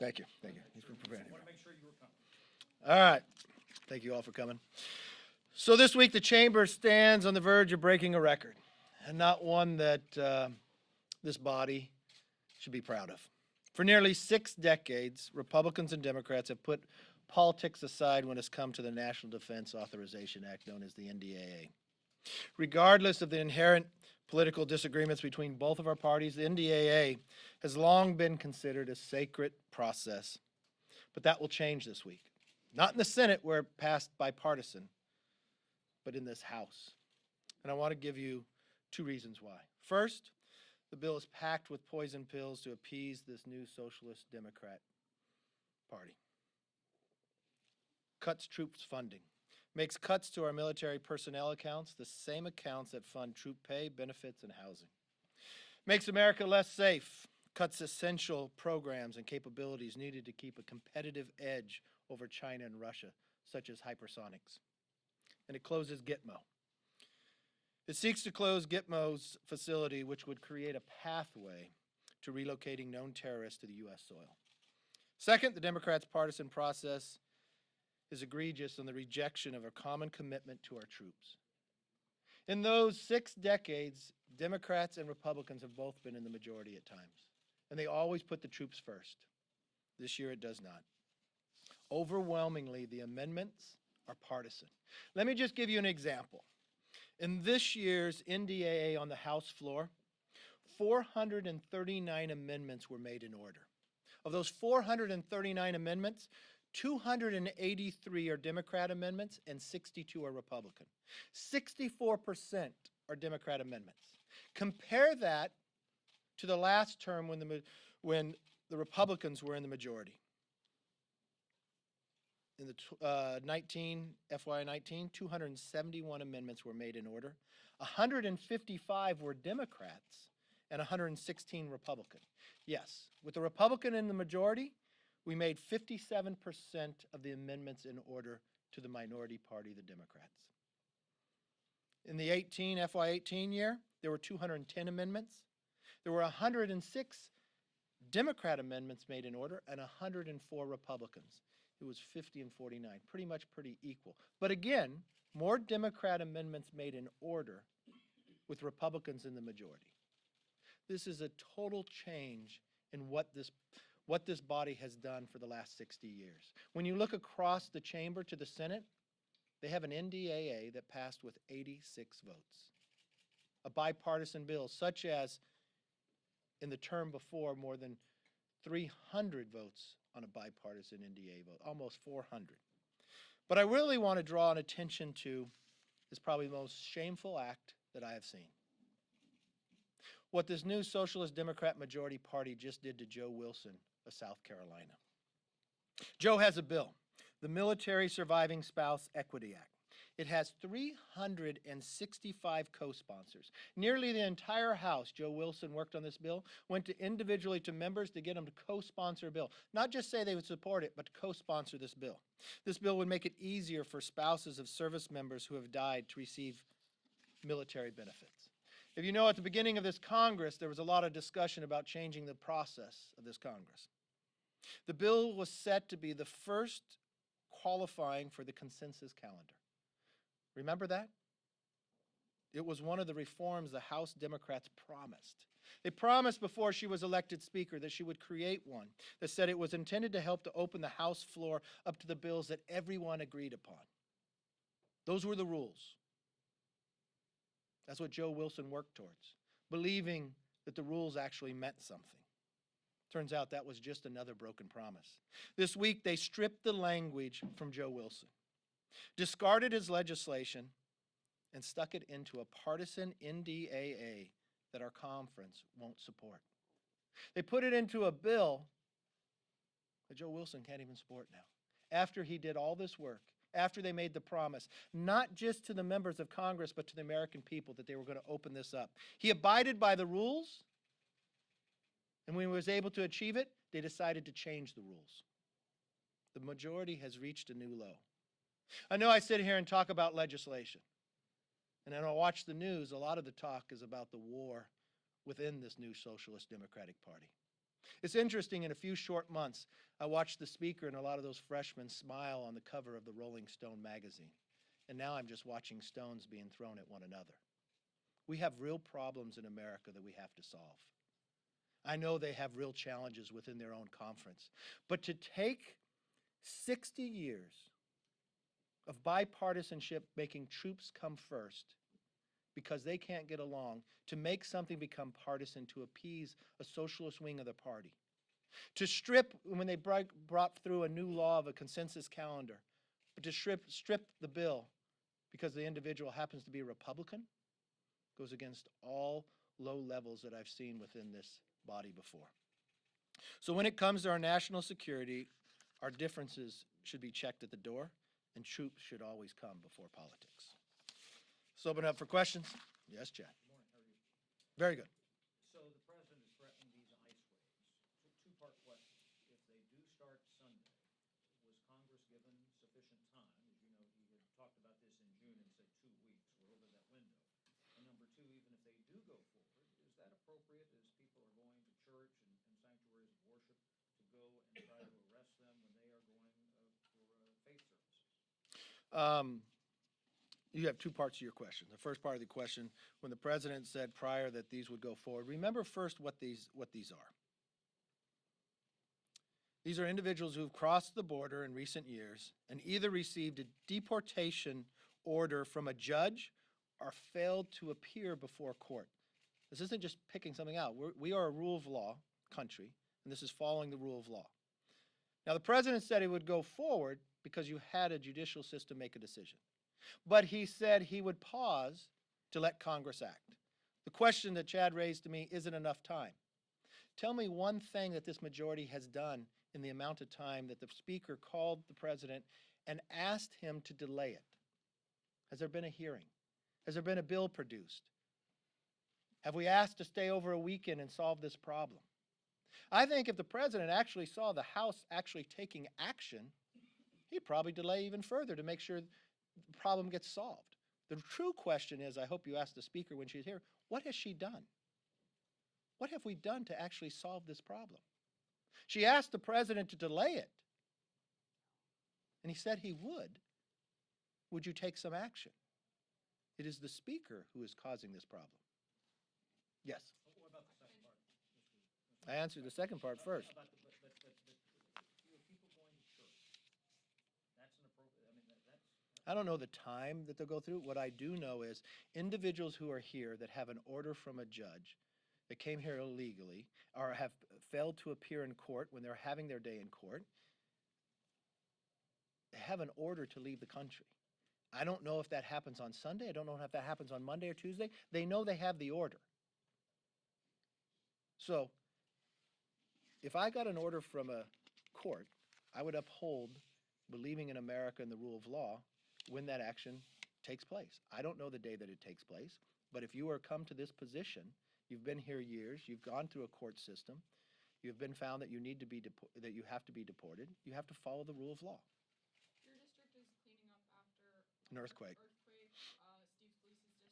Thank you. Thank you. He's been preparing. I want to make sure you were coming. All right. Thank you all for coming. So this week, the Chamber stands on the verge of breaking a record, and not one that this body should be proud of. For nearly 6 decades, Republicans and Democrats have put politics aside when it's come to the National Defense Authorization Act, known as the NDAA. Regardless of the inherent political disagreements between both of our parties, the NDAA has long been considered a sacred process. But that will change this week. Not in the Senate, where it passed bipartisan, but in this House. And I want to give you 2 reasons why. First, the bill is packed with poison pills to appease this new socialist Democrat party. Cuts troops funding. Makes cuts to our military personnel accounts, the same accounts that fund troop pay, benefits, and housing. Makes America less safe. Cuts essential programs and capabilities needed to keep a competitive edge over China and Russia, such as hypersonics. And it closes Gitmo. It seeks to close Gitmo's facility, which would create a pathway to relocating known terrorists to the U.S. soil. Second, the Democrats' partisan process is egregious on the rejection of a common commitment to our troops. In those 6 decades, Democrats and Republicans have both been in the majority at times, and they always put the troops first. This year it does not. Overwhelmingly, the amendments are partisan. Let me just give you an example. In this year's NDAA on the House floor, 439 amendments were made in order. Of those 439 amendments, 283 are Democrat amendments and 62 are Republican. 64% are Democrat amendments. Compare that to the last term when the Republicans were in the majority. In the FY19, 271 amendments were made in order. 155 were Democrats and 116 Republican. Yes, with the Republican in the majority, we made 57% of the amendments in order to the minority party, the Democrats. In the FY18 year, there were 210 amendments. There were 106 Democrat amendments made in order and 104 Republicans. It was 50 and 49, pretty equal. But again, more Democrat amendments made in order with Republicans in the majority. This is a total change in what this body has done for the last 60 years. When you look across the chamber to the Senate, they have an NDAA that passed with 86 votes. A bipartisan bill, such as in the term before, more than 300 votes on a bipartisan NDAA vote, almost 400. But I really want to draw an attention to is probably the most shameful act that I have seen. What this new Socialist Democrat majority party just did to Joe Wilson of South Carolina. Joe has a bill, the Military Surviving Spouse Equity Act. It has 365 co-sponsors. Nearly the entire House, Joe Wilson worked on this bill, went to individually to members to get them to co-sponsor a bill. Not just say they would support it, but to co-sponsor this bill. This bill would make it easier for spouses of service members who have died to receive military benefits. If you know, at the beginning of this Congress, there was a lot of discussion about changing the process of this Congress. The bill was set to be the first qualifying for the consensus calendar. Remember that? It was one of the reforms the House Democrats promised. They promised before she was elected Speaker that she would create one that said it was intended to help to open the House floor up to the bills that everyone agreed upon. Those were the rules. That's what Joe Wilson worked towards, believing that the rules actually meant something. Turns out that was just another broken promise. This week, they stripped the language from Joe Wilson, discarded his legislation, and stuck it into a partisan NDAA that our conference won't support. They put it into a bill that Joe Wilson can't even support now. After he did all this work, after they made the promise, not just to the members of Congress, but to the American people, that they were going to open this up. He abided by the rules, and when he was able to achieve it, they decided to change the rules. The majority has reached a new low. I know I sit here and talk about legislation, and then I watch the news. A lot of the talk is about the war within this new Socialist Democratic Party. It's interesting, in a few short months, I watched the speaker and a lot of those freshmen smile on the cover of the Rolling Stone magazine. And now I'm just watching stones being thrown at one another. We have real problems in America that we have to solve. I know they have real challenges within their own conference. But to take 60 years of bipartisanship making troops come first because they can't get along, to make something become partisan to appease a socialist wing of the party, to strip, when they brought through a new law of a consensus calendar, but to strip the bill because the individual happens to be a Republican, goes against all low levels that I've seen within this body before. So when it comes to our national security, our differences should be checked at the door, and troops should always come before politics. Let's open up for questions. Yes, Chad. Good morning. How are you? Very good. So the president is threatening these ice waves. Two-part question. If they do start Sunday, was Congress given sufficient time? As you know, he had talked about this in June and said 2 weeks. We're over that window. And number two, even if they do go forward, is that appropriate as people are going to church and sanctuaries of worship to go and try to arrest them when they are going for faith services? You have two parts to your question. The first part of the question, when the president said prior that these would go forward, remember first what these are. These are individuals who have crossed the border in recent years and either received a deportation order from a judge or failed to appear before court. This isn't just picking something out. We are a rule of law country, and this is following the rule of law. Now, the president said he would go forward because you had a judicial system make a decision. But he said he would pause to let Congress act. The question that Chad raised to me, isn't enough time. Tell me one thing that this majority has done in the amount of time that the speaker called the president and asked him to delay it. Has there been a hearing? Has there been a bill produced? Have we asked to stay over a weekend and solve this problem? I think if the president actually saw the House actually taking action, he'd probably delay even further to make sure the problem gets solved. The true question is, I hope you ask the speaker when she's here, what has she done? What have we done to actually solve this problem? She asked the president to delay it, and he said he would. Would you take some action? It is the speaker who is causing this problem. Yes? What about the second part? I answered the second part first. About the, people going to church. That's an appropriate, I mean, that's... I don't know the time that they'll go through. What I do know is individuals who are here that have an order from a judge that came here illegally or have failed to appear in court when they're having their day in court, they have an order to leave the country. I don't know if that happens on Sunday. I don't know if that happens on Monday or Tuesday. They know they have the order. So if I got an order from a court, I would uphold believing in America and the rule of law when that action takes place. I don't know the day that it takes place, but if you are come to this position, you've been here years, you've gone through a court system, you've been found that you need to be that you have to be deported, you have to follow the rule of law. Your district is cleaning up after An earthquake. Steve Scalise's district is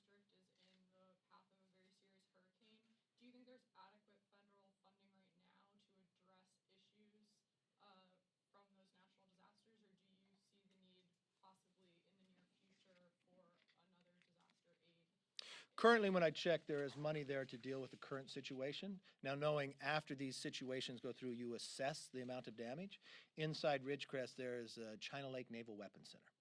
in the path of a very serious hurricane. Do you think there's adequate federal funding right now to address issues from those natural disasters, or do you see the need possibly in the near future for another disaster aid? Currently, when I check, there is money there to deal with the current situation. Now, knowing after these situations go through, you assess the amount of damage. Inside Ridgecrest, there is a China Lake Naval Weapons Center.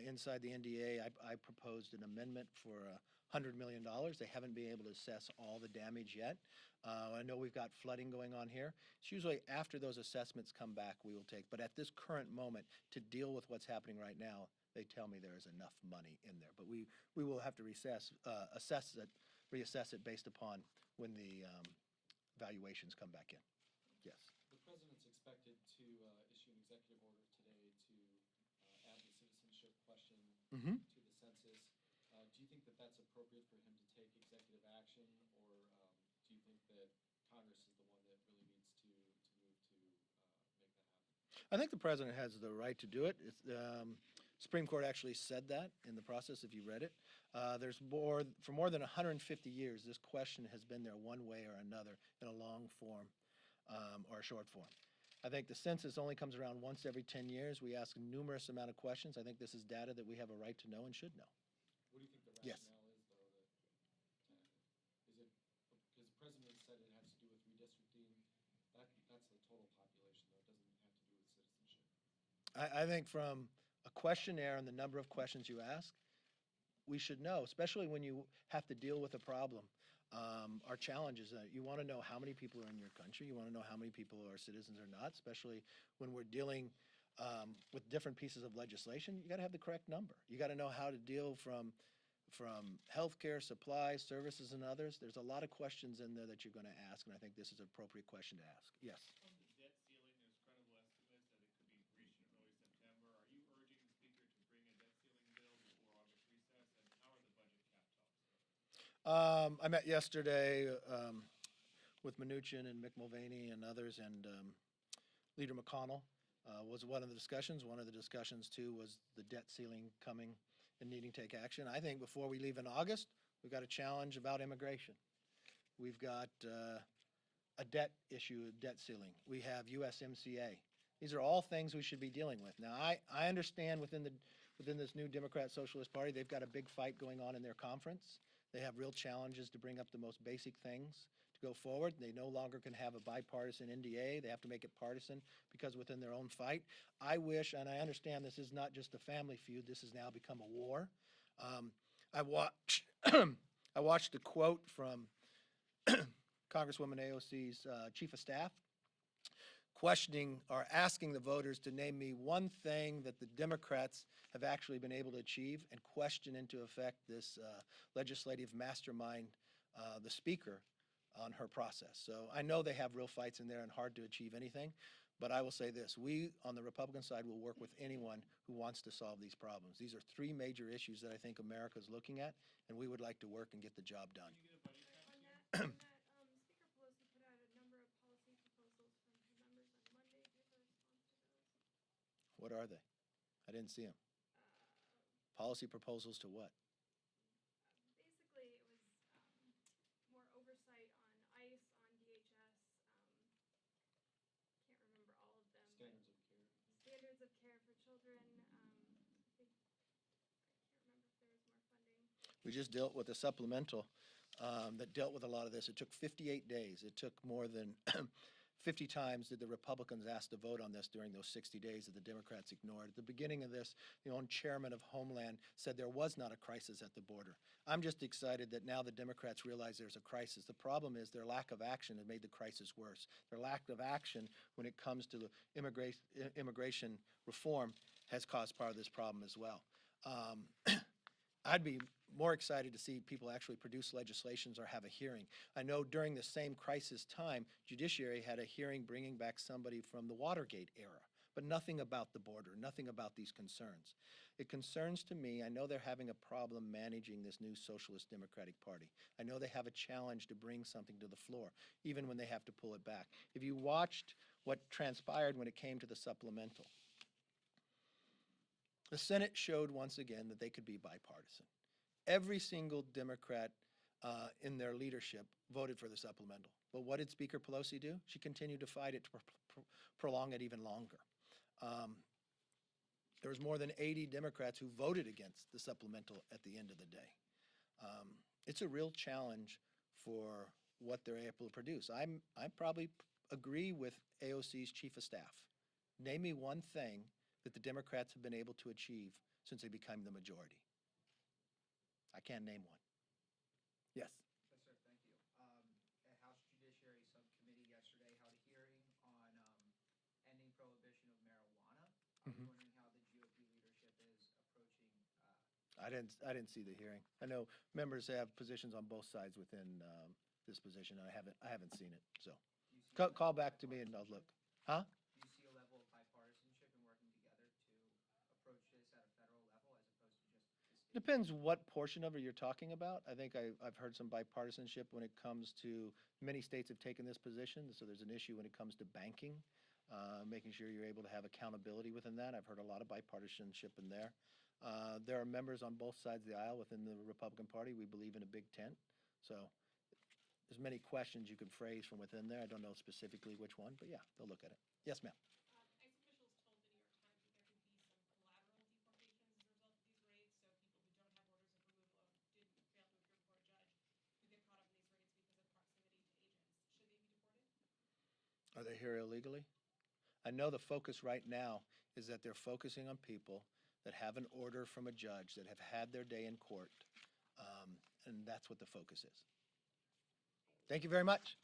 Inside the NDA, I proposed an amendment for $100 million. They haven't been able to assess all the damage yet. I know we've got flooding going on here. It's usually after those assessments come back we will take. But at this current moment, to deal with what's happening right now, they tell me there is enough money in there. But we will have to reassess it based upon when the valuations come back in. Yes. The president's expected to issue an executive order today to add the citizenship question Mm-hmm. to the census. Do you think that that's appropriate for him to take executive action, or do you think that Congress is the one that really needs to move to make that happen? I think the president has the right to do it. Supreme Court actually said that in the process, if you read it. For more than 150 years, this question has been there one way or another in a long form. or a short form. I think the census only comes around once every 10 years. We ask numerous amount of questions. I think this is data that we have a right to know and should know. What do you think the Yes. rationale is, though, that, is it, because the president said it has to do with redistricting, that's the total population, though, it doesn't have to do with citizenship. I think from a questionnaire and the number of questions you ask, we should know, especially when you have to deal with a problem. Our challenge is that you want to know how many people are in your country. You want to know how many people are citizens or not, especially when we're dealing with different pieces of legislation. You got to have the correct number. You got to know how to deal from healthcare, supplies, services, and others. There's a lot of questions in there that you're going to ask, and I think this is an appropriate question to ask. Yes. On the debt ceiling, there's credible estimates that it could be breached in early September. Are you urging the Speaker to bring a debt ceiling bill before August recess, and how are the budget cap talks? I met yesterday with Mnuchin and Mick Mulvaney and others, and Leader McConnell was one of the discussions. One of the discussions, too, was the debt ceiling coming and needing to take action. I think before we leave in August, we've got a challenge about immigration. We've got a debt issue, a debt ceiling. We have USMCA. These are all things we should be dealing with. Now, I understand within this new Democrat Socialist Party, they've got a big fight going on in their conference. They have real challenges to bring up the most basic things to go forward. They no longer can have a bipartisan NDA. They have to make it partisan because within their own fight. I wish, and I understand this is not just a family feud, this has now become a war. I watched a quote from Congresswoman AOC's chief of staff questioning or asking the voters to name me one thing that the Democrats have actually been able to achieve and question into effect this legislative mastermind, the Speaker, on her process. So I know they have real fights in there and hard to achieve anything, but I will say this. We, on the Republican side, will work with anyone who wants to solve these problems. These are three major issues that I think America is looking at, and we would like to work and get the job done. On that, Speaker Pelosi put out a number of policy proposals from her members on Monday. Do you have a response to those? What are they? I didn't see them. Policy proposals to what? Basically, it was more oversight on ICE, on DHS. Can't remember all of them. but Standards of care. Standards of care for children. I can't remember if there was more funding. We just dealt with a supplemental that dealt with a lot of this. It took 58 days. It took more than 50 times did the Republicans ask to vote on this during those 60 days that the Democrats ignored. At the beginning of this, the own chairman of Homeland said there was not a crisis at the border. I'm just excited that now the Democrats realize there's a crisis. The problem is their lack of action has made the crisis worse. Their lack of action when it comes to the immigration reform has caused part of this problem as well. I'd be more excited to see people actually produce legislations or have a hearing. I know during the same crisis time, Judiciary had a hearing bringing back somebody from the Watergate era, but nothing about the border, nothing about these concerns. It concerns to me, I know they're having a problem managing this new Socialist Democratic Party. I know they have a challenge to bring something to the floor, even when they have to pull it back. If you watched what transpired when it came to the supplemental, the Senate showed once again that they could be bipartisan. Every single Democrat in their leadership voted for the supplemental. But what did Speaker Pelosi do? She continued to fight it to prolong it even longer. There was more than 80 Democrats who voted against the supplemental at the end of the day. It's a real challenge for what they're able to produce. I probably agree with AOC's chief of staff. Name me one thing that the Democrats have been able to achieve since they became the majority. I can't name one. Yes. Yes, sir, thank you. A House Judiciary Subcommittee yesterday held a hearing on ending prohibition of marijuana. I was wondering how the GOP leadership is approaching. I didn't see the hearing. I know members have positions on both sides within this position. I haven't seen it. So Do you see a call level of back to me and I'll look. Huh? Do you see a level of bipartisanship in working together to approach this at a federal level as opposed to just the state? Depends what portion of it you're talking about. I think I've heard some bipartisanship when it comes to, many states have taken this position, so there's an issue when it comes to banking, making sure you're able to have accountability within that. I've heard a lot of bipartisanship in there. There are members on both sides of the aisle within the Republican Party. We believe in a big tent. So as many questions you can phrase from within there. I don't know specifically which one, but yeah, they'll look at it. Yes, ma'am. ICE officials told the New York Times that there could be some collateral deportations as a result of these raids, so people who don't have orders of removal or didn't fail to appear before a judge who get caught up in these raids because of proximity to agents. Should they be deported? Are they here illegally? I know the focus right now is that they're focusing on people that have an order from a judge, that have had their day in court, and that's what the focus is. Thank you very much.